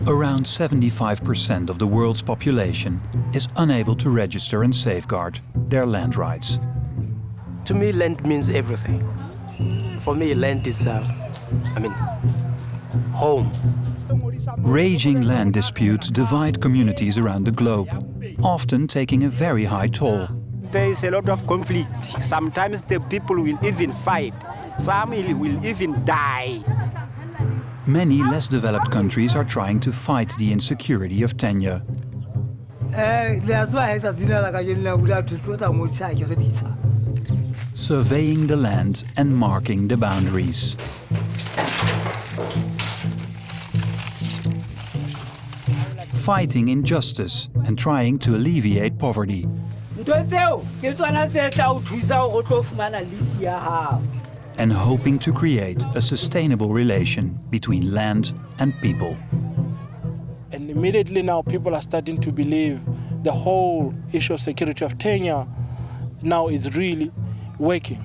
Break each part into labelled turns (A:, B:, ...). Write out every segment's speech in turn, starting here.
A: Around 75% of the world's population is unable to register and safeguard their land rights.
B: To me, land means everything. For me, land is, home.
A: Raging land disputes divide communities around the globe, often taking a very high toll.
C: There is a lot of conflict. Sometimes the people will even fight. Some will even die.
A: Many less developed countries are trying to fight the insecurity of tenure. Surveying the land and marking the boundaries. Fighting injustice and trying to alleviate poverty. And hoping to create a sustainable relation between land and people.
D: And immediately now people are starting to believe the whole issue of security of tenure now is really working.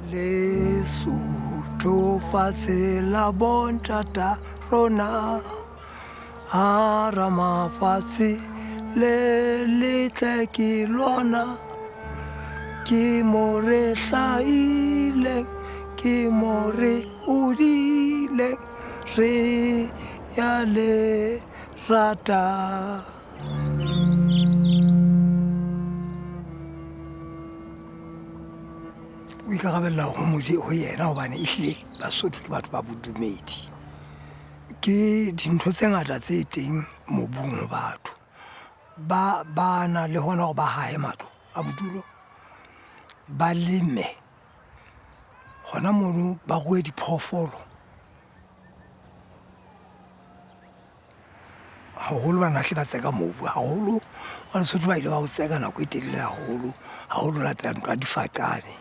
E: Lesotho fatshe la bontata rona arama fatshe le letle ke lona ke more hlaile ke more udile re ya le rata. We can have a lot of homogeneity. Now, when it's like, but so to what we do, mate. Ke dintho tse ngata tse teng mobung batho ba na le hona ba hae matlo a bodulo ba leme hona mono ba go diphoofolo haholo ba nahle ba tseka mobu haholo ba Lesotho ba ile ba o tseka nako e telele haholo latela ntwa difatane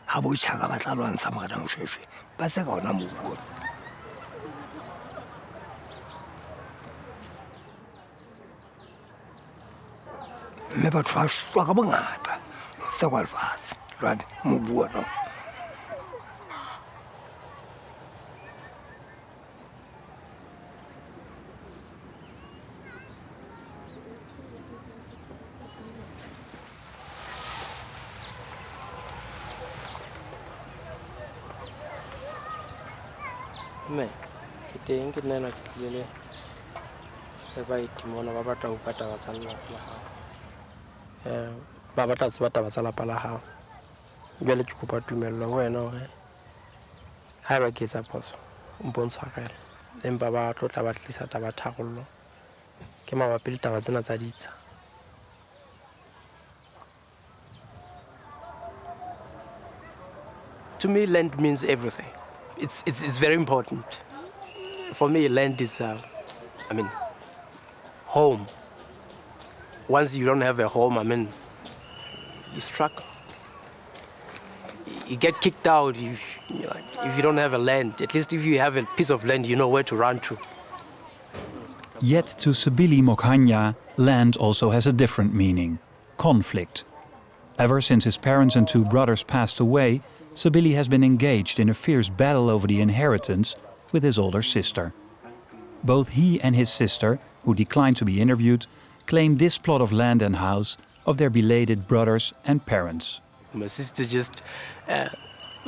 E: ha bo tshaka ba tla lwantsha magana moshweshwe ba tseka hona mobu. Me batho ba shwa ka bongata tsa kwa lefatshe jwale mobu ona
B: Me ke teng ke nna ke tlile le ba itimona ba batla go pata ba tsalla la hao ba batla go tsaba tsa lapa la hao jwale ke kopa tumello go wena hore ha ba ke tsa phoso o mpontshwagela empa ba tlotla ba tlisa taba thagollo ke mabapi le taba tsena tsa ditsa. To me, land means everything. It's very important. For me, land is, home. Once you don't have a home, you struggle. You get kicked out if you don't have a land. At least if you have a piece of land, you know where to run to.
A: Yet to Sabili Mokhanya, land also has a different meaning: conflict. Ever since his parents and two brothers passed away, Sabili has been engaged in a fierce battle over the inheritance with his older sister. Both he and his sister, who declined to be interviewed, claim this plot of land and house of their belated brothers and parents.
B: My sister just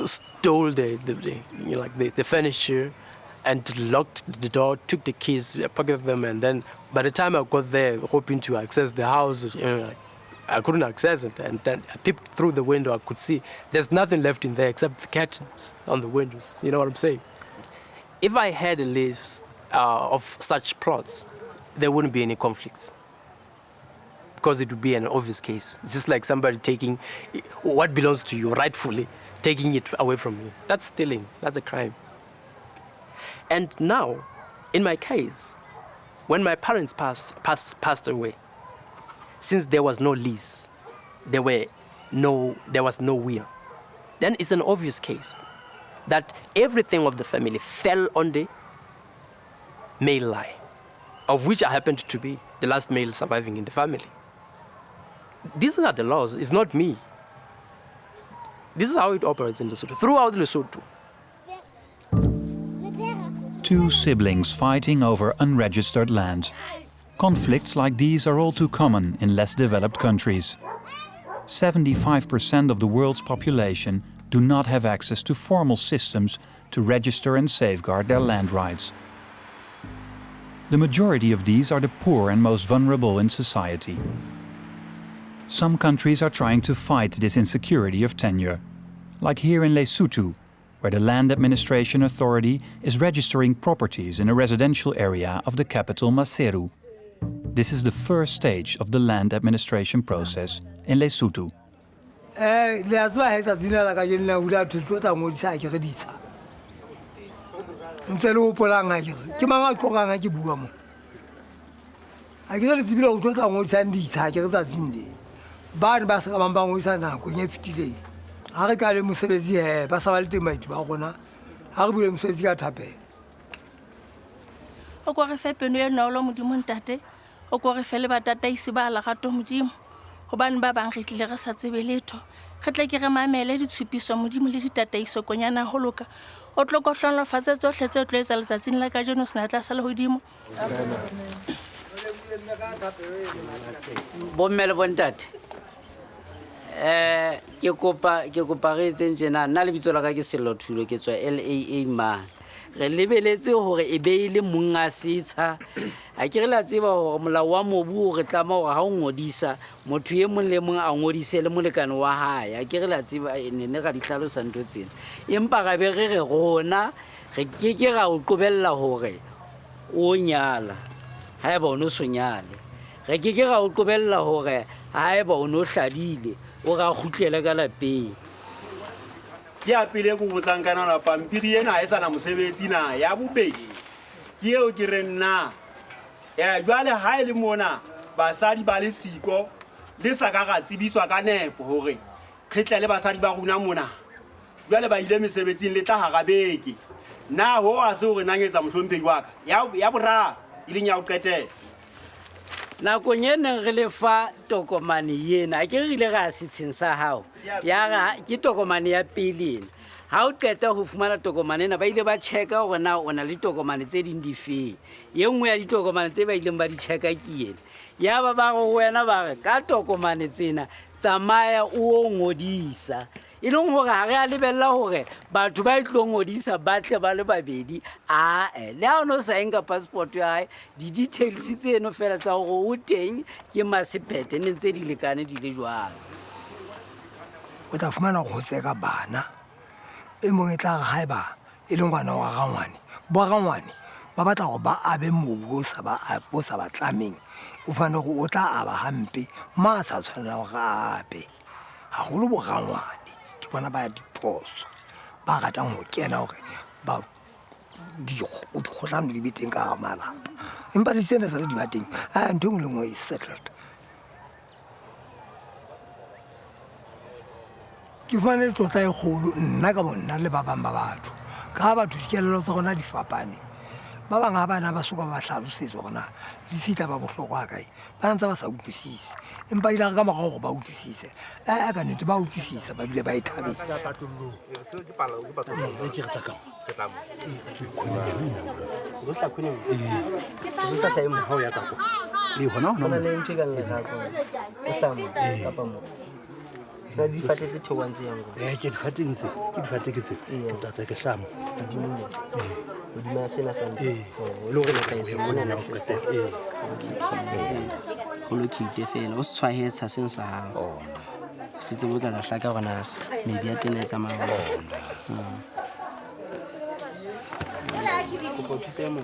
B: stole the furniture and locked the door, took the keys, pocketed them, and then by the time I got there, hoping to access the house, I couldn't access it, and then I peeped through the window. I could see there's nothing left in there except the curtains on the windows. You know what I'm saying? If I had a list of such plots, there wouldn't be any conflicts, because it would be an obvious case. It's just like somebody taking what belongs to you rightfully, taking it away from you. That's stealing. That's a crime. And now, in my case, when my parents passed away, since there was no lease, there was no will, then it's an obvious case that everything of the family fell on the male line, of which I happened to be the last male surviving in the family. These are the laws, it's not me. This is how it operates in Lesotho, throughout Lesotho.
A: Two siblings fighting over unregistered land. Conflicts like these are all too common in less developed countries. 75% of the world's population do not have access to formal systems to register and safeguard their land rights. The majority of these are the poor and most vulnerable in society. Some countries are trying to fight this insecurity of tenure, like here in Lesotho, where the Land Administration Authority is registering properties in a residential area of the capital Maseru. This is the first stage of the land administration process in Lesotho.
F: O ko re fe peno e nolo modimo ntate o ko re fe le batataisi ba lagato modimo hobane ba bang re tlile re sa tsebe letho re tle ke re mamele ditshupiso modimo le ditataiso konyana holoka o tlo go hlonolofatsa tsohle tse tlo etsa letsatsing la ka jeno sena tla sa le hodimo
G: bommele bontate ke kopa re etseng tjena nna le bitso la ka ke Selothulo ke tswa LAA man re lebeletse hore e be ile monga setsha a ke re la tseba hore molao wa mobu re tlama hore ha o ngodisa motho ye mong le mong a ngodise le molekane wa hae a ke re la tseba ne ga di hlalosa ntho tsena empa ga be re rona re ke ra o qobella hore o nyala ha eba o no sonyale re ke ra o qobella hore ha eba o no hladile o ga khutlela ka lapeng
C: ya pele go botsang kana la pampiri ena ha esana mosebetsi na ya bobedi ke eo ke re nna jwale ha ile mona basadi ba le siko le sa ka ga tsibiswa ka nepo hore kgetla le basadi ba runa mona jwale ba ile mesebetsing le tla ha ga beke na ho a se hore nangetsa mohlomphehi wa ka ya borra ile nya o qetela
G: na konyene re le fa tokomane yena ke re ile ga sitsheng sa hao ya ga ke tokomane ya pele ha o qeta ho fumana tokomane na ba ile ba checka hore na o na le tokomane tse ding di fe ye nngwe ya ditokomane tse ba ile ba di checka ke yena ya ba go wena ba re ka tokomane tsena tsamaya o ngodisa e leng hore ha re a lebella hore batho ba itlo ngodisa ba tle ba le babedi le ha o no sa enka passport ya hae di details tseno fela tsa hore o teng ke masepete ne ntse di lekane di le jwang
E: o tla fumana go tseka bana e mong e tla ga ba e leng ngwana wa gangwane bo gangwane ba batla go ba abe mobu sa ba tlameng o fana go o tla aba hampe ma sa tshwanela go gape ha go lo bo gangwane ke bona ba diphoso ba ratang go kena hore ba di kgotlano di biteng ka malapa empa di sena sa le di bateng a ntho ngwe le ngwe e settled ke fane tota e kgolo nna ka bona le ba bang ba batho ka batho dikelelo tsa gona di fapane ba bang ha bana ba soka ba hlalosetsa gona di sitla ba bohlokwa kae ba ntse ba sa utlwisise empa ile ka mogao go ba utlwisise ka nnete ba utlwisisa ba bile ba e thabetse
B: di fatetse theoang tse yang
H: ke di fatetse ke tata ke hlamo
B: hodima sena sa le hore le kaetse mona na go lokite fela o se tshwaetsa seng sa hao se tse botla la hlaka gona media tena e tsamaya go thusa mo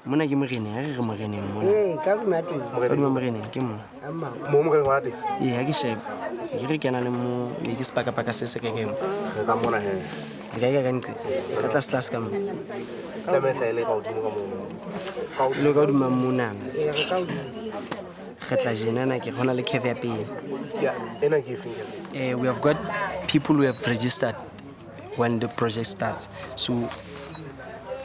B: Mona ke morene, ha re moreneng mona.
I: Ka rona teng.
B: Moreneng ke mo.
H: Mo morena wa teng.
B: Ha ke shebe. Ke re kena le mo le ke sepaka se se kekeng.
H: Ka mona he.
B: Ga ka ntle. Ka tlase ka mo.
H: Tla me sa ile ka udimo ka mo.
B: Lo ka duma mona.
I: Re ka udimo.
B: Kgetla jenana ke gona le cave ya pele.
H: Yeah, ena ke finger.
B: We have got people who have registered when the project starts. So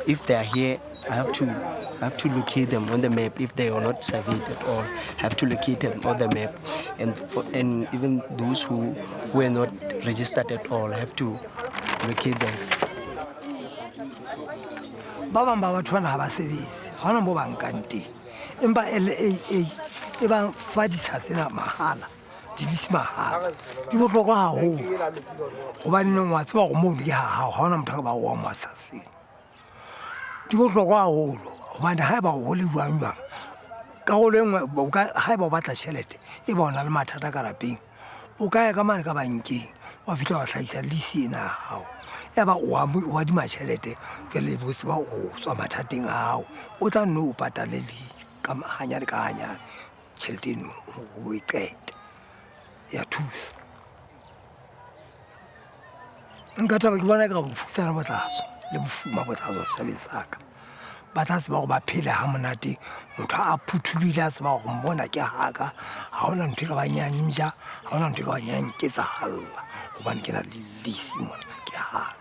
B: if they are here, I have to locate them on the map. If they are not surveyed at all, I have to locate them on the map. And even those who are not registered at all, I have to locate them.
E: Ba bang ba batho bana ha ba sebetse ha hona mo ba nkang teng empa LAA e bang fa tsena mahala di lisi mahala di botlhokwa haholo gobane neng wa tseba go mo di ha hona motho ka ba wa masaseng di botlhokwa haholo gobane ha ba go le buang ka go le nngwe ha ba batla tšhelete e ba ona le mathata ka lapeng o ka ya ka mane ka bankeng wa fitla wa tlhaisa lisi ena hao ya ba wa di matšhelete ke le botse ba o tswa mathateng a hao o tla nne o patale le ka hanyane ka hanyane tšhelete eno o e qeta ya thusa nka taba ke bona ka bofutsana botlaso le bofuma botlaso setšhabeng saka ba tla tseba go ba phele ha monate motho a phuthulile a tseba go mbona ke haka ga ona ntho e ka ba nyanja ga ona ntho e ka ba nyanketsagalela gobane ke na le lisi mona ke haka.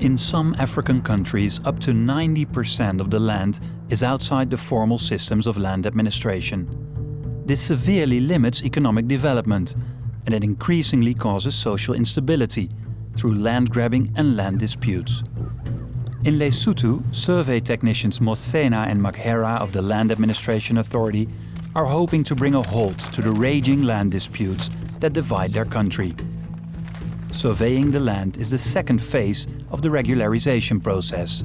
A: In some African countries, up to 90% of the land is outside the formal systems of land administration. This severely limits economic development, and it increasingly causes social instability through land grabbing and land disputes. In Lesotho, survey technicians Mothena and Makhera of the Land Administration Authority are hoping to bring a halt to the raging land disputes that divide their country. Surveying the land is the second phase of the regularization process.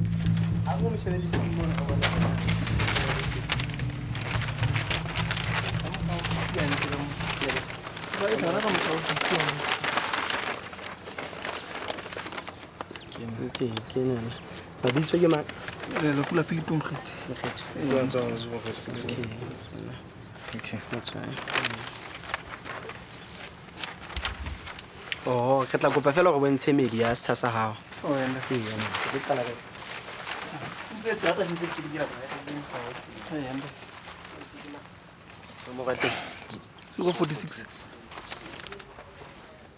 B: Okay, that's fine. Oh, ke tla kopa fela go bontshe medi ya setsa sa hao. Oh, yena. Ke tla la. Ntse data ntse ke di dira ba. Yena. Mo bateng. 046.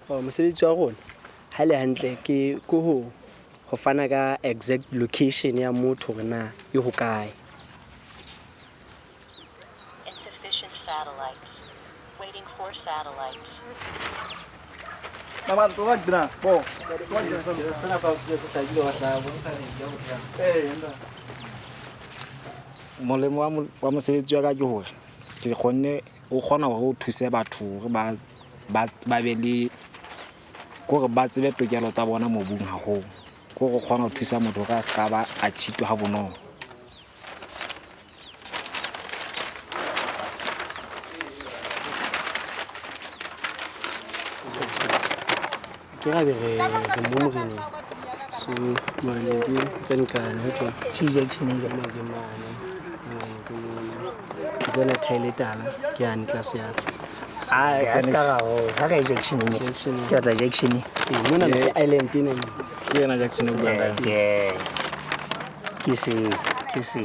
B: Oh, mosebetsi wa rona. Ha le hantle ke go fana ka exact location ya motho rena e ho kae.
J: Insufficient satellites. Waiting for satellites.
K: Mama, tu lagi na, bo.
L: Molemo wa mosebetsi wa ka ke hore ke kgonne o kgona go thusa batho gore ba be le gore ba tsebe tokelo tsa bona mobung haholo go kgona go thusa motho ka ska ba a tshito ha bonolo.
B: Ke ga be re mo morene so morene ke penkana ho tswa TJaction ya magemane ke bona toiletana ke a ntla se ya
M: a ska ga ho ga ga Jackson ke tla Jackson
B: mona le island ina
L: ke na Jackson o banga
M: ke se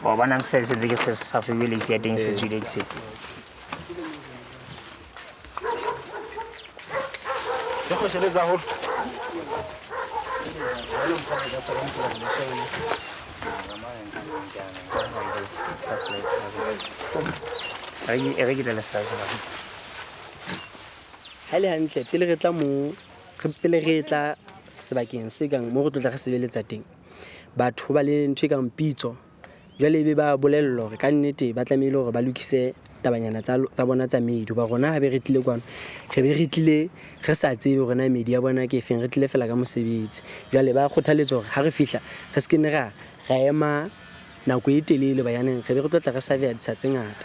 M: o bona mse se ke se sa febile se teng se jule ke se
K: Go sheletsa ho.
M: Re ke tla sa
B: ha le hantle pele re tla sebakeng se kang mo go tlotla re sebeletsa teng batho ba le ntwe kang pitso jwale be ba bolello re ka nnete ba tlamehile gore ba lokise tabanyana tsa bona tsa medu ba rona ha be re tlile kwano re tlile re sa tsebe gore na media bona ke feng re tlile fela ka mosebetsi jwale ba kgothaletsa gore ha re fihla re skene ra ema nako e telele ba yaneng re be re tlotla re sa vea ditsa tse ngata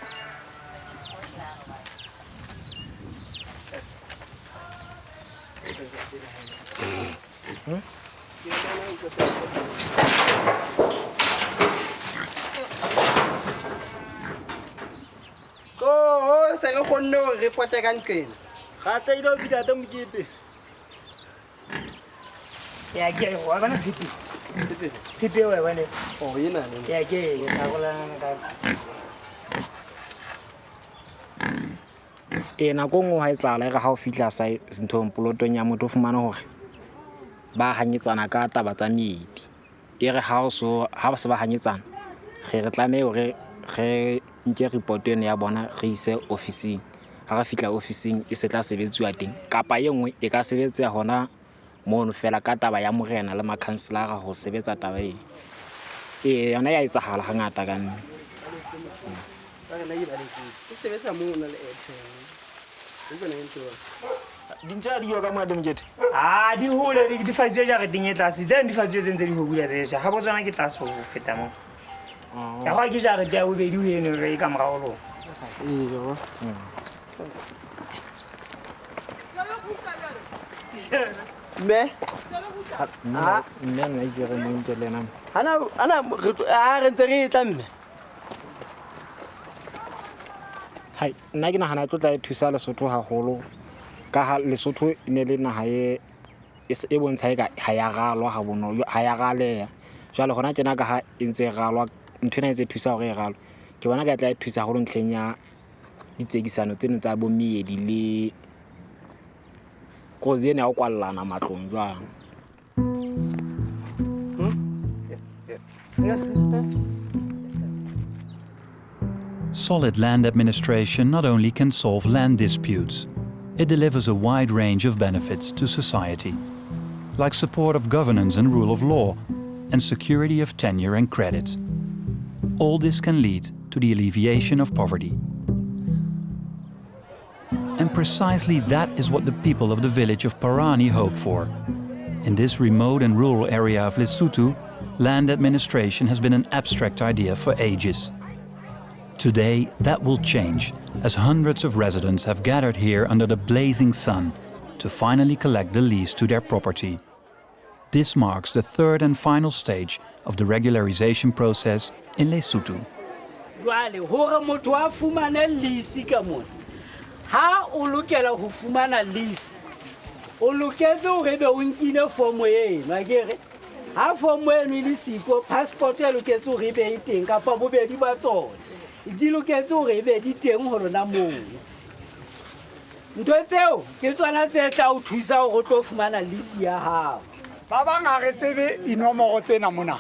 G: re kgonne hore re pote ka nqeng.
K: Gata ile o fitla te mokete.
M: Ya ke wa bana tshipi. Tshipi wa bana.
B: Oh yena ne.
M: Ya ke ga gola ka.
L: Nako nngwe ha e tsala ga o fitla sa nthong polotong ya motho o fumana hore ba hanyetsana ka taba tsa meedi. Re ha ba se ba hanyetsana re tlame hore re nke report ena ya bona re ise officing. Ha re fitla officing e se tla sebetsiwa teng kapa ye nngwe e ka sebetsa hona mono fela ka taba ya morena le makhanselara ho sebetsa taba e. Yona ya etsahala hangata ka nne.
B: O sebetsa moo na le airtime. O bona ntho.
K: Dintja di yo ka mo mokete.
M: Di hole di fatshe ja re dingeta tse di fatshe tse di ho bula tse ha botsana ke tla so feta mo. Ya ga ke ja re dia o be di ho ene re ka morao.
B: Me?
L: Nna nna ke re mo ntele nna.
B: Ana re ntse re tla mme.
L: Hai nna ke nahana tlo tla thusa Lesotho haholo ka ha Lesotho ne le naha e bontsha eka ha ya galwa ha bonolo ha ya galeya jwale hona tjena ka ha e ntse galwa nthwena e ntse thusa hore e galwe ke bona ka tla thusa haholo ntlheng ya ditsekisano tsena tsa bo meedi le koze ene ya o kwallana matlong jwang.
A: Solid land administration not only can solve land disputes, it delivers a wide range of benefits to society, like support of governance and rule of law, and security of tenure and credit. All this can lead to the alleviation of poverty. And precisely that is what the people of the village of Parani hope for. In this remote and rural area of Lesotho, land administration has been an abstract idea for ages. Today, that will change, as hundreds of residents have gathered here under the blazing sun to finally collect the lease to their property. This marks the third and final stage of the regularization process in Lesotho.
G: Ha o lokela ho fumana lease o loketse o rebe o nkile form eno akere ha form eno ile siko passport e loketse o rebe e teng kapa bobedi ba tsona di loketse o rebe di teng ho lona moo ntwe tseo ke tsona tse tla o thusa ho tlo fumana lease ya hao
E: ba bang ha re tsebe dinomoro tsena mona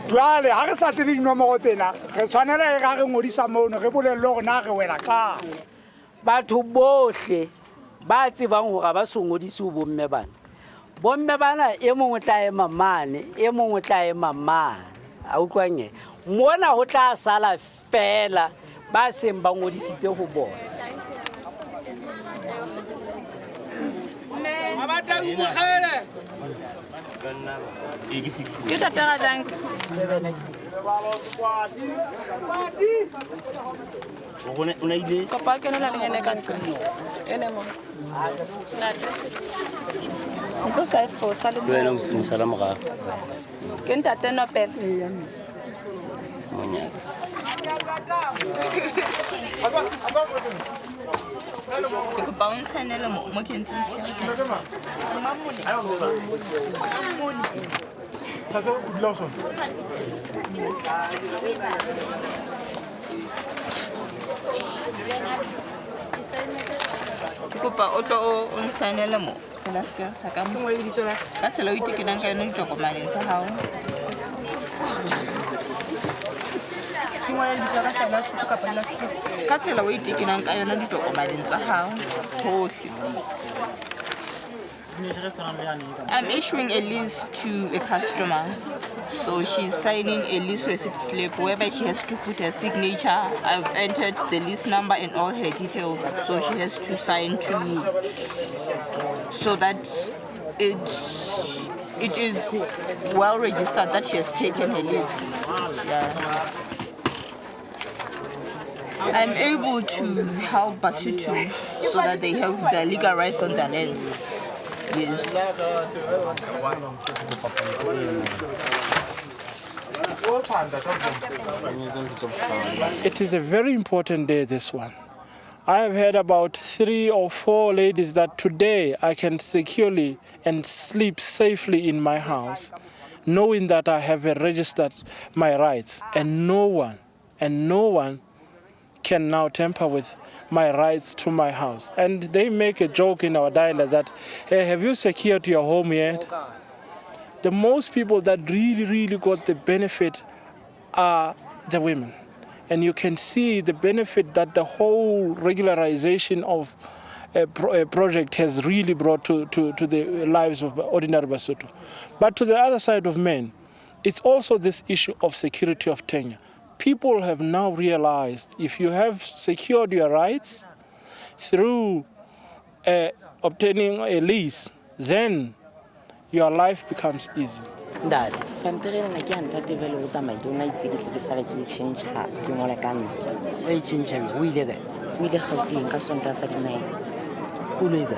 E: jwale ha re sa tsebe dinomoro tsena re tshwanela ga re ngodisa mono re bolelle hore na re wela ka
G: batho bohle ba tsebang hore ba so ngodise ho bomme bana e mongwe tla ema mane e mongwe tla ema mane a utlwanye mona ho tla sala fela ba seng ba ngodisitse ho bona abata o mogele
F: ke tatara jang
B: Una idea?
F: Papa ke na le ngene ka tsela ene mo nto sa fo sale mo
B: Wena msala mga
F: ke ntate no pele
B: monyax
F: ke ba untsanele mo ke ntse se ka mamone
K: Ça c'est good lawson.
F: ke kopa o tlo o nsanele mo la ska sa ka mo le ditsola ka tsela o itekenang ka yona ditokomaneng tsa hao ka tsela o itekenang ka yona ditokomaneng tsa hao hohle. I'm issuing a lease to a customer, so she's signing a lease receipt slip whereby she has to put her signature. I've entered the lease number and all her details, so she has to sign so that it is well registered that she has taken her lease. Yeah. I'm able to help Basutu so that they have the legal rights on their lands. Yes.
D: It is a very important day, this one, I have heard about 3 or 4 ladies that today I can securely and sleep safely in my house, knowing that I have registered my rights, and no one can now tamper with my rights to my house. And they make a joke in our dialect that, hey, have you secured your home yet? The most people that really got the benefit are the women. And you can see the benefit that the whole regularization of a project has really brought to the lives of ordinary Basotho. But to the other side of men, it's also this issue of security of tenure. People have now realized if you have secured your rights through obtaining a lease, then your life becomes easy.
I: Dad, pampiri na ke ntate vele o tsamaile o na itse ke tle ke sala ke change ha ke ngola ka nna o e change o ile ka o ile Gauteng ka sonta sa dinai o lo etsa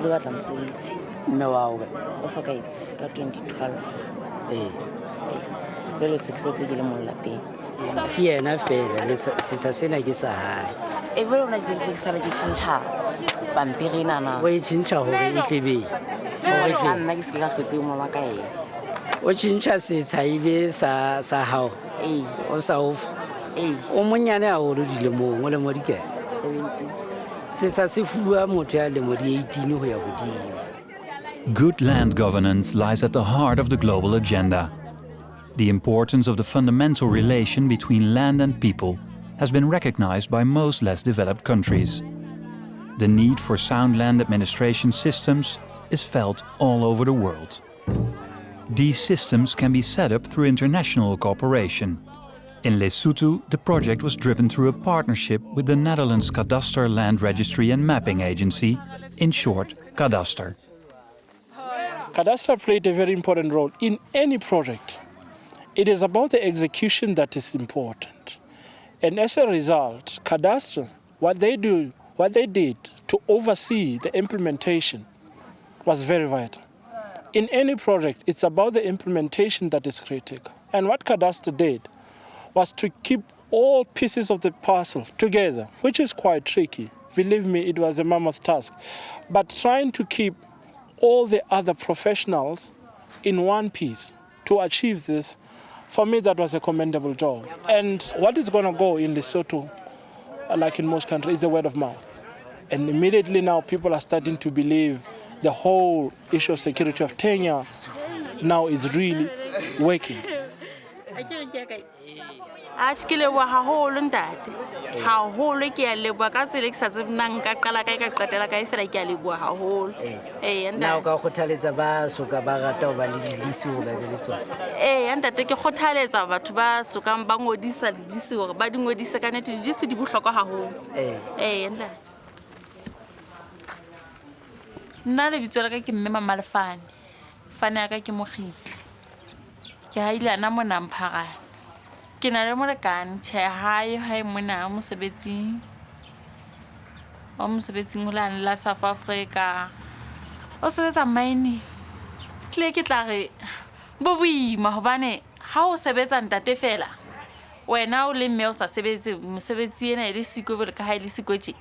I: lo batla mosebetsi mme wa o hlokaitse ka 2012 le success ke le mo lapeng
G: ke yena fela le sesa sena ke sa hae
I: vele o na itse ke sala ke change ha pampiri nana
G: o e change hore e tlebe
I: hore ke nna ke se ka hlotse mo wa ka ena
G: o change setsha ibe sa hao o sa o monyane a o dilemong o le mo dike
I: 17
G: sesa se fuwa motho ya le mo di 18 ho ya hodimo.
A: Good land governance lies at the heart of the global agenda. The importance of the fundamental relation between land and people has been recognized by most less developed countries. The need for sound land administration systems is felt all over the world. These systems can be set up through international cooperation. In Lesotho, the project was driven through a partnership with the Netherlands Kadaster Land Registry and Mapping Agency, in short, Kadaster.
D: Kadaster played a very important role in any project. It is about the execution that is important. And as a result, Kadaster, what they did to oversee the implementation was very vital. In any project, it's about the implementation that is critical. And what Kadaster did was to keep all pieces of the puzzle together, which is quite tricky. Believe me, it was a mammoth task. But trying to keep all the other professionals in one piece to achieve this, for me, that was a commendable job. And what is going to go in Lesotho, like in most countries, is the word of mouth. And immediately now, people are starting to believe the whole issue of security of tenure now is really working.
F: Askile wa haholo ntate haholo ke ya leboa ka tsele ke sa tsebnang ka qala ka qetela ka fela ke ya leboa haholo
G: na o ka khothaletsa ba soka ba rata ho ba le dilisi ho ba le tsona
F: ntate ke khothaletsa batho ba sokang ba ngodisa dilisi hore ba di ngodise ka nete dilisi di bohlokwa haholo ntate nna le bitso la ka ke mme mama Lefane fane ka ke mogitli ke haile ana mo namphara ke na le molekane tjhe hae mona mosebetsing ho la South Africa o sebetsa mine tle ke tla re bo boima hobane ha o sebetsa ntate fela wena o le mme o sa sebetse mosebetsi ena ile siko bele ka ha ile siko tje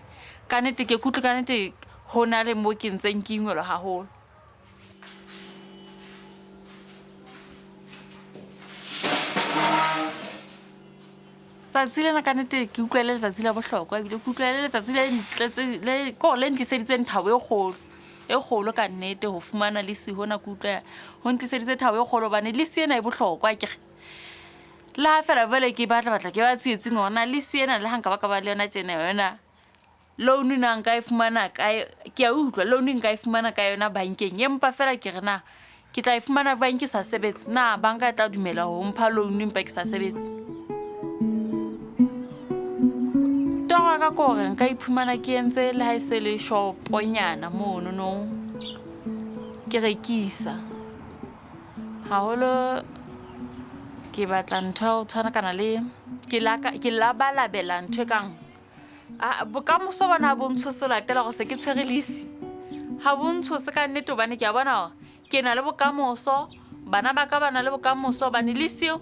F: ka nete ke kutlo ka nete hona le mo ke ntseng ke ingwelo haholo Satsile na kanete ke utlwele letsatsi la bohlokwa ebile ke utlwele letsatsi le ko le ntliseditse nthawe e kgolo ka nnete ho fumana le si hona ke utlwa ho ntliseditse thawe e kgolo bane le si ena e bohlokwa ke la fela vele ke batla ke ba tsietsing hona le si ena le hanka ba ka ba le yona tjena yona loan na nka e fumana ka ke a utlwa loan nka e fumana ka yona bankeng empa fela ke rena ke tla e fumana banki sa sebetse na banka e tla dumela ho mpha loan empa ke sa sebetse ka gore nka iphumana ke entse le ha ise le shoponyana mono no ke rekisa haholo ke batla ntho o tshwana kana le ke la balabela ntho kang bokamoso bona bontsho se latela go se ke tshwerelisi ha bontsho se ka nnete bane ke a bona ke na le bokamoso bana ba ka bana le bokamoso bane le sio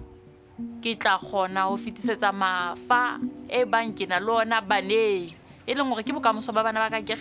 F: ke tla khona ho fitisetsa mafa e bankena lona bane
N: e leng gore ke bokamoso ba bana ba ka kere